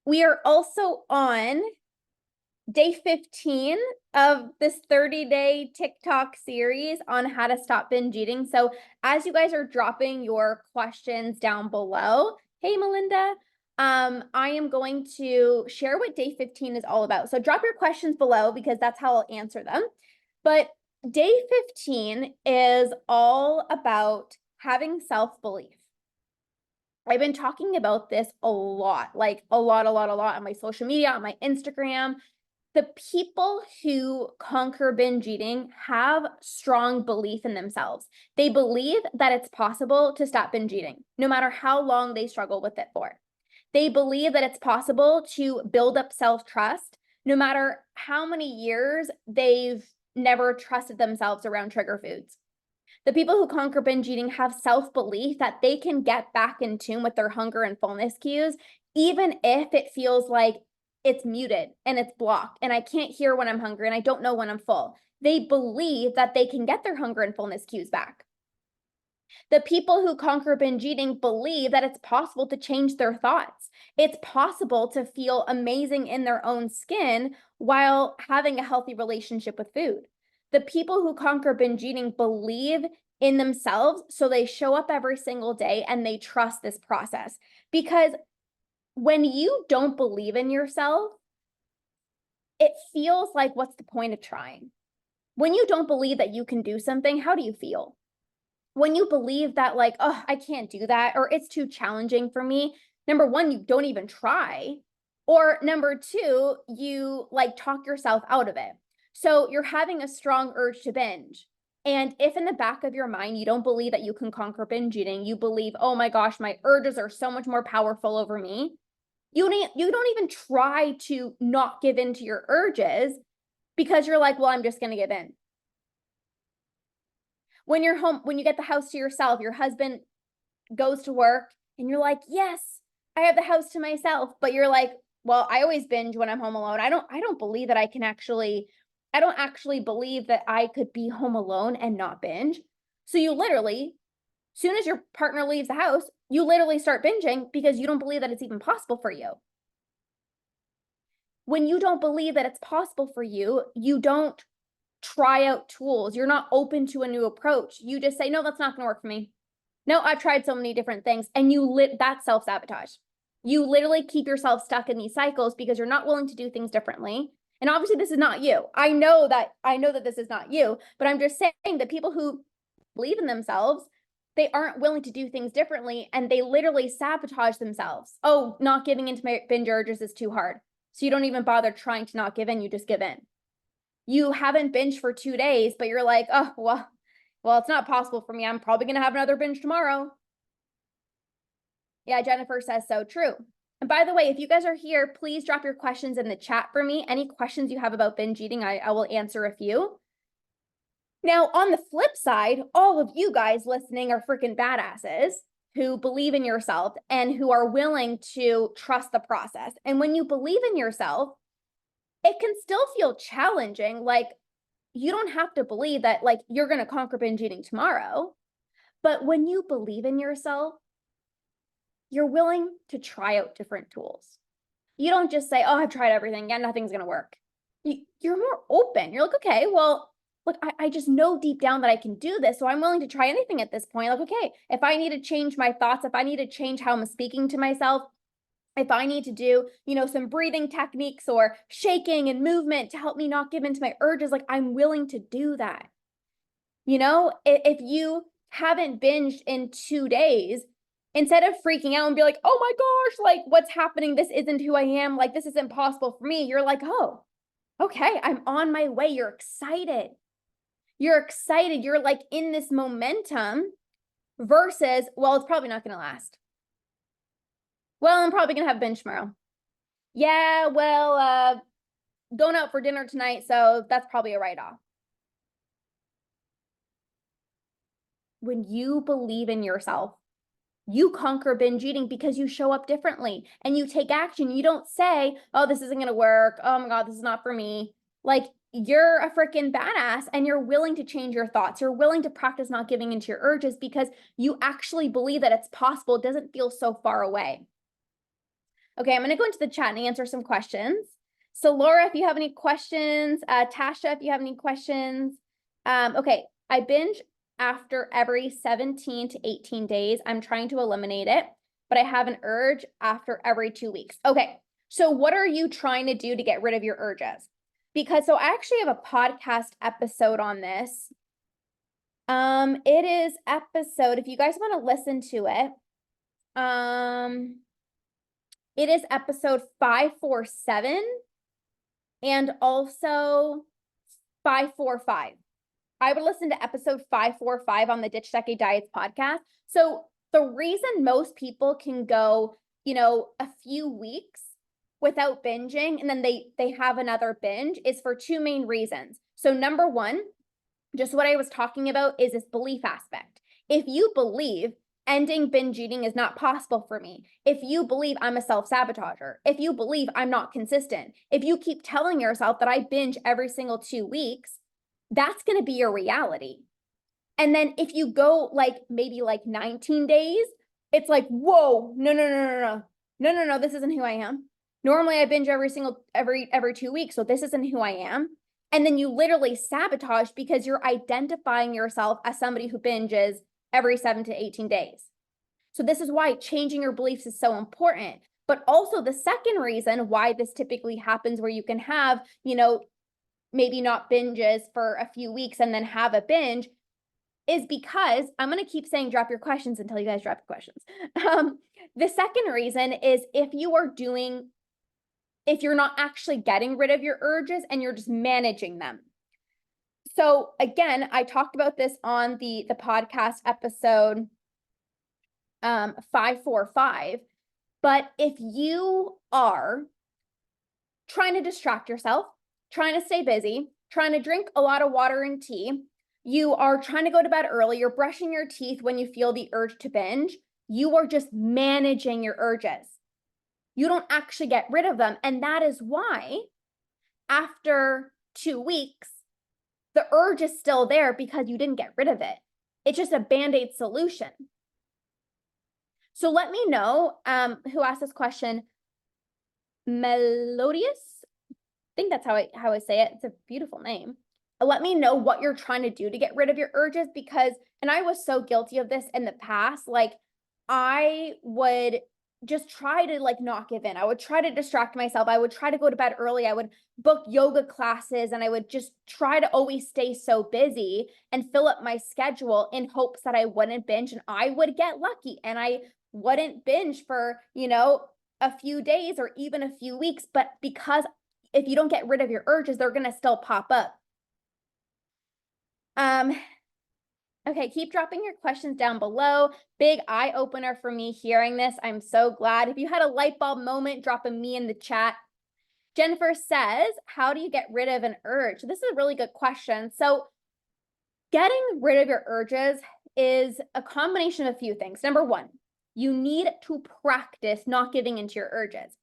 We are also on day 15 of this 30-day TikTok series on how to stop binge eating. So as you guys are dropping your questions down below, hey, Melinda, I am going to share what day 15 is all about. So drop your questions below because that's how I'll answer them. But day 15 is all about having self-belief. I've been talking about this a lot, like a lot on my social media, on my Instagram. The people who conquer binge eating have strong belief in themselves. They believe that it's possible to stop binge eating, no matter how long they struggle with it for. They believe that it's possible to build up self-trust, no matter how many years they've never trusted themselves around trigger foods. The people who conquer binge eating have self-belief that they can get back in tune with their hunger and fullness cues, even if it feels like it's muted and it's blocked and I can't hear when I'm hungry and I don't know when I'm full. They believe that they can get their hunger and fullness cues back. The people who conquer binge eating believe that it's possible to change their thoughts. It's possible to feel amazing in their own skin while having a healthy relationship with food. The people who conquer binge eating believe in themselves, so they show up every single day and they trust this process. Because when you don't believe in yourself, it feels like, what's the point of trying? When you don't believe that you can do something, how do you feel? When you believe that, like, oh, I can't do that, or it's too challenging for me, number one, you don't even try. Or number two, you like talk yourself out of it. So you're having a strong urge to binge. And if in the back of your mind, you don't believe that you can conquer binge eating, you believe, oh my gosh, my urges are so much more powerful over me. You don't even try to not give in to your urges because you're like, well, I'm just going to give in. When you're home, when you get the house to yourself, your husband goes to work and you're like, yes, I have the house to myself. But you're like, well, I always binge when I'm home alone. I don't believe that I don't actually believe that I could be home alone and not binge. So you literally, soon as your partner leaves the house, you literally start binging because you don't believe that it's even possible for you. When you don't believe that it's possible for you, you don't try out tools. You're not open to a new approach. You just say, no, that's not going to work for me. No, I've tried so many different things. And that's self-sabotage. You literally keep yourself stuck in these cycles because you're not willing to do things differently. And obviously this is not you. I know that this is not you, but I'm just saying that people who believe in themselves, they aren't willing to do things differently and they literally sabotage themselves. Oh, not giving into my binge urges is too hard. So you don't even bother trying to not give in, you just give in. You haven't binged for 2 days, but you're like, oh, well, it's not possible for me. I'm probably going to have another binge tomorrow. Yeah, Jennifer says so true. And by the way, if you guys are here, please drop your questions in the chat for me. Any questions you have about binge eating, I will answer a few. Now, on the flip side, all of you guys listening are freaking badasses who believe in yourself and who are willing to trust the process. And when you believe in yourself, it can still feel challenging. Like, you don't have to believe that like you're going to conquer binge eating tomorrow. But when you believe in yourself, you're willing to try out different tools. You don't just say, oh, I've tried everything. Yeah, nothing's going to work. You're more open. You're like, okay, well, look, I just know deep down that I can do this. So I'm willing to try anything at this point. Like, okay, if I need to change my thoughts, if I need to change how I'm speaking to myself, if I need to do, some breathing techniques or shaking and movement to help me not give into my urges, like I'm willing to do that. If you haven't binged in 2 days, instead of freaking out and be like, oh my gosh, like what's happening? This isn't who I am. Like this is impossible for me. You're like, oh, okay, I'm on my way. You're excited. You're like in this momentum versus, well, it's probably not going to last. Well, I'm probably going to have binge tomorrow. Yeah, well, going out for dinner tonight, so that's probably a write-off. When you believe in yourself, you conquer binge eating because you show up differently and you take action. You don't say, oh, this isn't going to work. Oh my God, this is not for me. Like you're a freaking badass and you're willing to change your thoughts. You're willing to practice not giving into your urges because you actually believe that it's possible. It doesn't feel so far away. Okay, I'm going to go into the chat and answer some questions. So Laura, if you have any questions, Tasha, if you have any questions. Okay, I binge after every 17 to 18 days. I'm trying to eliminate it, but I have an urge after every 2 weeks. Okay, so what are you trying to do to get rid of your urges? Because so I actually have a podcast episode on this. It is episode, if you guys want to listen to it, it is episode 547 and also 545. I would listen to episode 545 on the Ditch Decade Diets podcast. So the reason most people can go, a few weeks without binging and then they have another binge is for two main reasons. So number one, just what I was talking about is this belief aspect. If you believe ending binge eating is not possible for me, if you believe I'm a self-sabotager, if you believe I'm not consistent, if you keep telling yourself that I binge every single 2 weeks, that's going to be your reality. And then if you go maybe 19 days, it's like, whoa, no, this isn't who I am. Normally I binge every 2 weeks, so this isn't who I am. And then you literally sabotage because you're identifying yourself as somebody who binges every 7 to 18 days. So this is why changing your beliefs is so important. But also the second reason why this typically happens where you can have, maybe not binges for a few weeks and then have a binge is because I'm going to keep saying drop your questions until you guys drop your questions. The second reason is if you're not actually getting rid of your urges and you're just managing them. So again, I talked about this on the podcast episode 545, but if you are trying to distract yourself, trying to stay busy, trying to drink a lot of water and tea, you are trying to go to bed early, you're brushing your teeth when you feel the urge to binge, you are just managing your urges. You don't actually get rid of them. And that is why after 2 weeks, the urge is still there because you didn't get rid of it. It's just a Band-Aid solution. So let me know who asked this question. Melodious? I think that's how I say it. It's a beautiful name. Let me know what you're trying to do to get rid of your urges because, and I was so guilty of this in the past, I would just try to not give in. I would try to distract myself. I would try to go to bed early. I would book yoga classes and I would just try to always stay so busy and fill up my schedule in hopes that I wouldn't binge and I would get lucky and I wouldn't binge for, a few days or even a few weeks. But because if you don't get rid of your urges, they're going to still pop up. Okay, keep dropping your questions down below. Big eye opener for me hearing this. I'm so glad. If you had a light bulb moment, drop a me in the chat. Jennifer says, how do you get rid of an urge? This is a really good question. So getting rid of your urges is a combination of a few things. Number one, you need to practice not giving into your urges.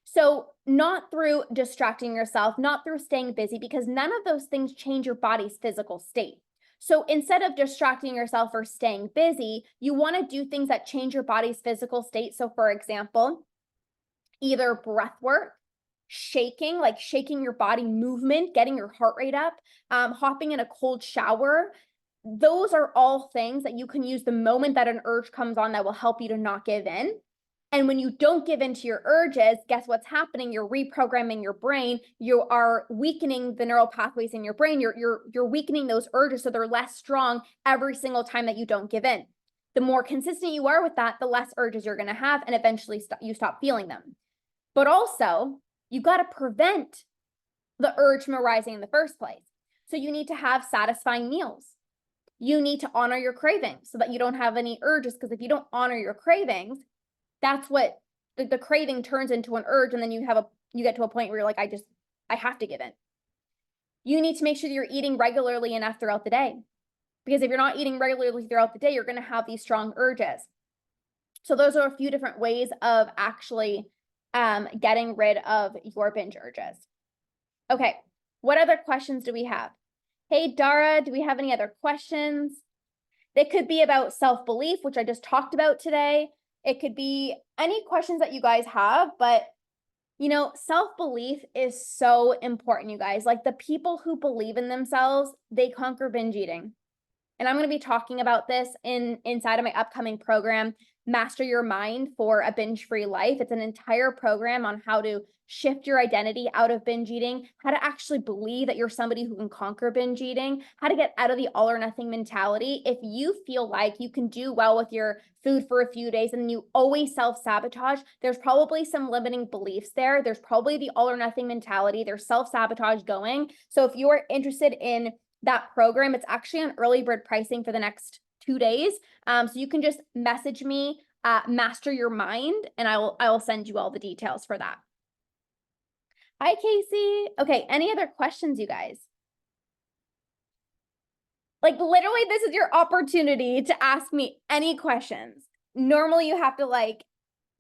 So not through distracting yourself, not through staying busy, because none of those things change your body's physical state. So instead of distracting yourself or staying busy, you want to do things that change your body's physical state. So for example, either breath work, shaking, like shaking your body movement, getting your heart rate up, hopping in a cold shower. Those are all things that you can use the moment that an urge comes on that will help you to not give in. And when you don't give into your urges, guess what's happening? You're reprogramming your brain. You are weakening the neural pathways in your brain. You're weakening those urges so they're less strong every single time that you don't give in. The more consistent you are with that, the less urges you're going to have, and eventually you stop feeling them. But also, you got to prevent the urge from arising in the first place. So you need to have satisfying meals. You need to honor your cravings so that you don't have any urges, because if you don't honor your cravings, that's what the craving turns into an urge, and then you get to a point where you're like, I have to give in. You need to make sure that you're eating regularly enough throughout the day, because if you're not eating regularly throughout the day, you're going to have these strong urges. So those are a few different ways of actually getting rid of your binge urges. Okay, What other questions do we have? Hey, Dara, do we have any other questions? They could be about self-belief, which I just talked about today. It could be any questions that you guys have, but you know, self-belief is so important, you guys. Like the people who believe in themselves, they conquer binge eating. And I'm going to be talking about this inside of my upcoming program, Master Your Mind for a Binge-Free Life. It's an entire program on how to shift your identity out of binge eating, how to actually believe that you're somebody who can conquer binge eating, how to get out of the all or nothing mentality. If you feel like you can do well with your food for a few days and you always self-sabotage, there's probably some limiting beliefs there. There's probably the all or nothing mentality. There's self-sabotage going. So if you are interested in that program, it's actually on early bird pricing for the next 2 days. So you can just message me, Master Your Mind, and I will send you all the details for that. Hi, Casey. Okay, any other questions, you guys? Like literally, this is your opportunity to ask me any questions. Normally, you have to like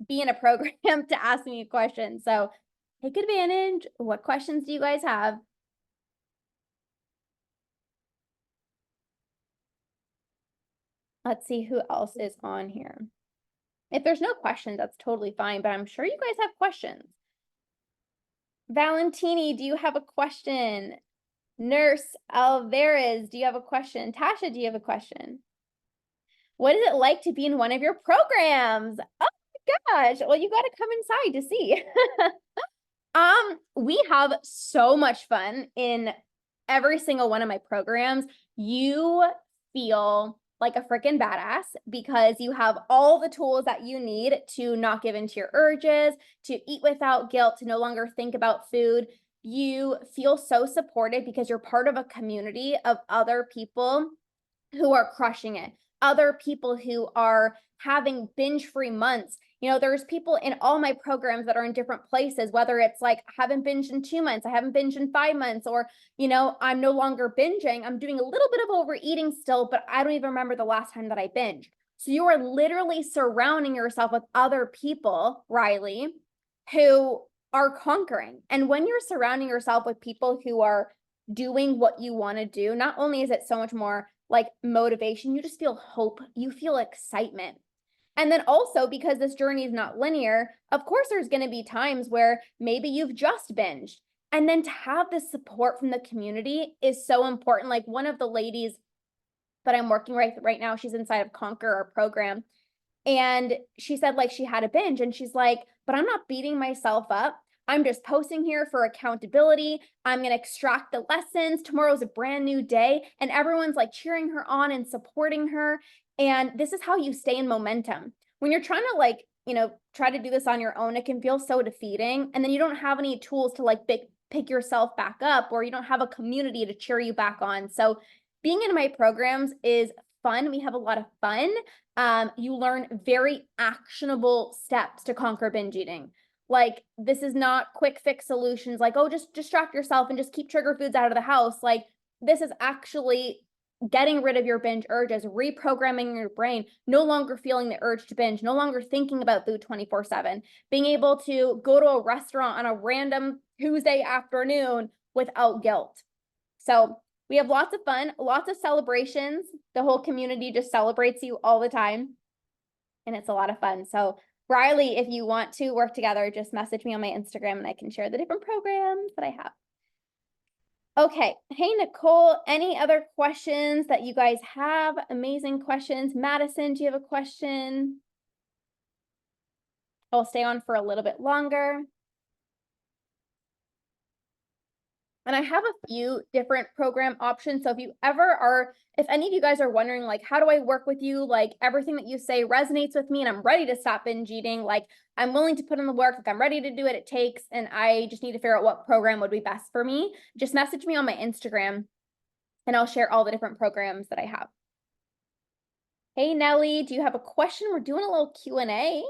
be in a program to ask me a question. So take advantage. What questions do you guys have? Let's see who else is on here. If there's no questions, that's totally fine, but I'm sure you guys have questions. Valentini, do you have a question? Nurse Alvarez, do you have a question? Tasha, do you have a question? What is it like to be in one of your programs? Oh my gosh. Well, you got to come inside to see. We have so much fun in every single one of my programs. You feel like a freaking badass because you have all the tools that you need to not give into your urges, to eat without guilt, to no longer think about food. You feel so supported because you're part of a community of other people who are crushing it, other people who are having binge-free months. You know, there's people in all my programs that are in different places, whether it's like, I haven't binged in 2 months, I haven't binged in 5 months, or, you know, I'm no longer binging. I'm doing a little bit of overeating still, but I don't even remember the last time that I binged. So you are literally surrounding yourself with other people, Riley, who are conquering. And when you're surrounding yourself with people who are doing what you want to do, not only is it so much more like motivation, you just feel hope, you feel excitement. And then also, because this journey is not linear, of course, there's going to be times where maybe you've just binged. And then to have this support from the community is so important. Like one of the ladies that I'm working right now, she's inside of Conquer, our program. And she said like she had a binge and she's like, but I'm not beating myself up. I'm just posting here for accountability. I'm going to extract the lessons. Tomorrow's a brand new day. And everyone's like cheering her on and supporting her. And this is how you stay in momentum. When you're trying to like, you know, try to do this on your own, it can feel so defeating. And then you don't have any tools to like pick yourself back up, or you don't have a community to cheer you back on. So being in my programs is fun. We have a lot of fun. You learn very actionable steps to conquer binge eating. Like, this is not quick fix solutions like, oh, just distract yourself and just keep trigger foods out of the house. Like, this is actually getting rid of your binge urges, reprogramming your brain, no longer feeling the urge to binge, no longer thinking about food 24/7, being able to go to a restaurant on a random Tuesday afternoon without guilt. So we have lots of fun, lots of celebrations. The whole community just celebrates you all the time. And it's a lot of fun. So Riley, if you want to work together, just message me on my Instagram and I can share the different programs that I have. Okay. Hey, Nicole, any other questions that you guys have? Amazing questions. Madison, do you have a question? I'll stay on for a little bit longer. And I have a few different program options. So if any of you guys are wondering, like, how do I work with you? Like, everything that you say resonates with me and I'm ready to stop binge eating. Like, I'm willing to put in the work. Like, I'm ready to do what it takes. And I just need to figure out what program would be best for me. Just message me on my Instagram and I'll share all the different programs that I have. Hey, Nelly, do you have a question? We're doing a little Q&A.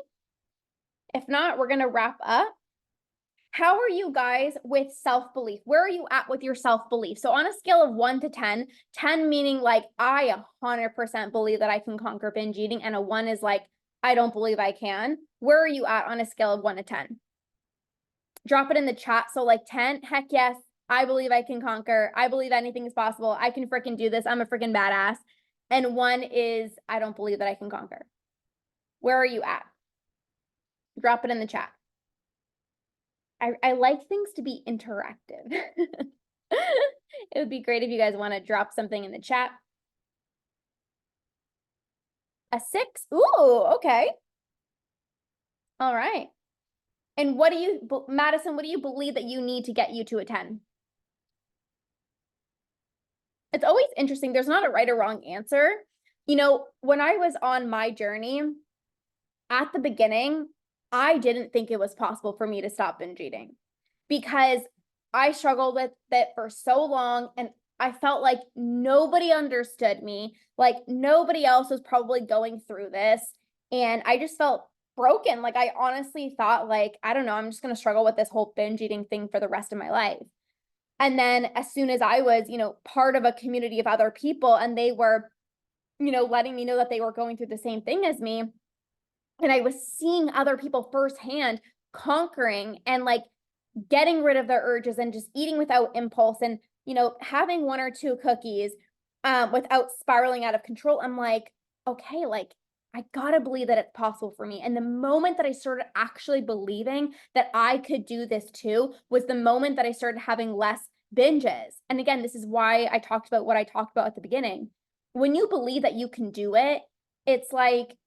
If not, we're going to wrap up. How are you guys with self-belief? Where are you at with your self-belief? So on a scale of 1 to 10, 10 meaning like I 100% believe that I can conquer binge eating, and a 1 is like, I don't believe I can. Where are you at on a scale of 1 to 10? Drop it in the chat. So like 10, heck yes, I believe I can conquer. I believe anything is possible. I can freaking do this. I'm a freaking badass. And one is, I don't believe that I can conquer. Where are you at? Drop it in the chat. I like things to be interactive. It would be great if you guys want to drop something in the chat. A 6? Ooh, okay. All right. And what do you, Madison, what do you believe that you need to get you to a 10? It's always interesting. There's not a right or wrong answer. You know, when I was on my journey at the beginning, I didn't think it was possible for me to stop binge eating because I struggled with it for so long and I felt like nobody understood me, like nobody else was probably going through this. And I just felt broken. Like I honestly thought like, I don't know, I'm just going to struggle with this whole binge eating thing for the rest of my life. And then as soon as I was, you know, part of a community of other people and they were, you know, letting me know that they were going through the same thing as me, and I was seeing other people firsthand conquering and like getting rid of their urges and just eating without impulse and, you know, having one or two cookies without spiraling out of control. I'm like, okay, like I gotta believe that it's possible for me. And the moment that I started actually believing that I could do this too was the moment that I started having less binges. And again, this is why I talked about what I talked about at the beginning. When you believe that you can do it, it's like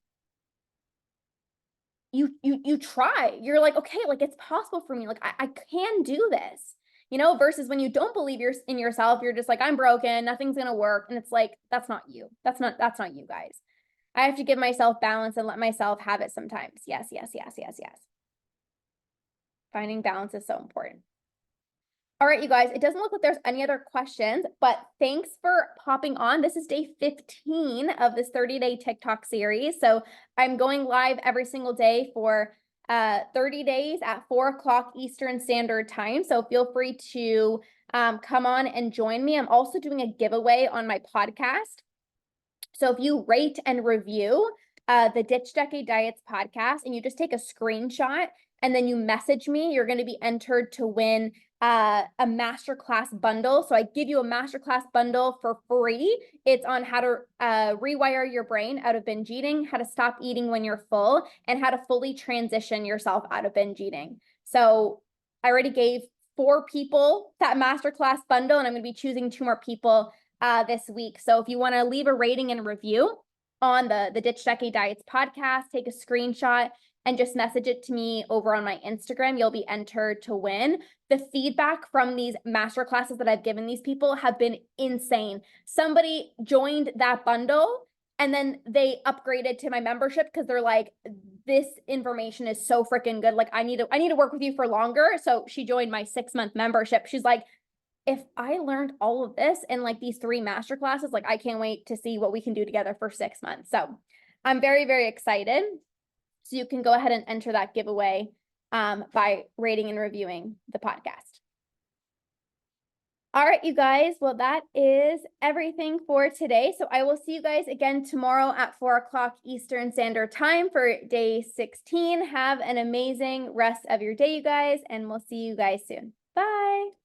you try. You're like, okay, like it's possible for me. Like I can do this, you know, versus when you don't believe in yourself, you're just like, I'm broken, nothing's gonna work. And it's like, that's not you. That's not you guys. I have to give myself balance and let myself have it sometimes. Yes, yes, yes, yes, yes. Finding balance is so important. All right, you guys, it doesn't look like there's any other questions, but thanks for popping on. This is day 15 of this 30-day TikTok series. So I'm going live every single day for 30 days at 4 o'clock Eastern Standard Time. So feel free to come on and join me. I'm also doing a giveaway on my podcast. So if you rate and review the Ditch Decade Diets podcast and you just take a screenshot and then you message me, you're going to be entered to win a masterclass bundle. So I give you a masterclass bundle for free. It's on how to rewire your brain out of binge eating, how to stop eating when you're full, and how to fully transition yourself out of binge eating. So I already gave 4 people that masterclass bundle, and I'm going to be choosing 2 more people this week. So if you want to leave a rating and review on the Ditch Decade Diets podcast, take a screenshot and just message it to me over on my Instagram, you'll be entered to win. The feedback from these masterclasses that I've given these people have been insane. Somebody joined that bundle and then they upgraded to my membership because they're like, this information is so freaking good. Like I need to work with you for longer. So she joined my 6-month membership. She's like, if I learned all of this in like these 3 masterclasses, like I can't wait to see what we can do together for 6 months. So I'm very, very excited. So you can go ahead and enter that giveaway by rating and reviewing the podcast. All right, you guys. Well, that is everything for today. So I will see you guys again tomorrow at 4 o'clock Eastern Standard Time for day 16. Have an amazing rest of your day, you guys, and we'll see you guys soon. Bye.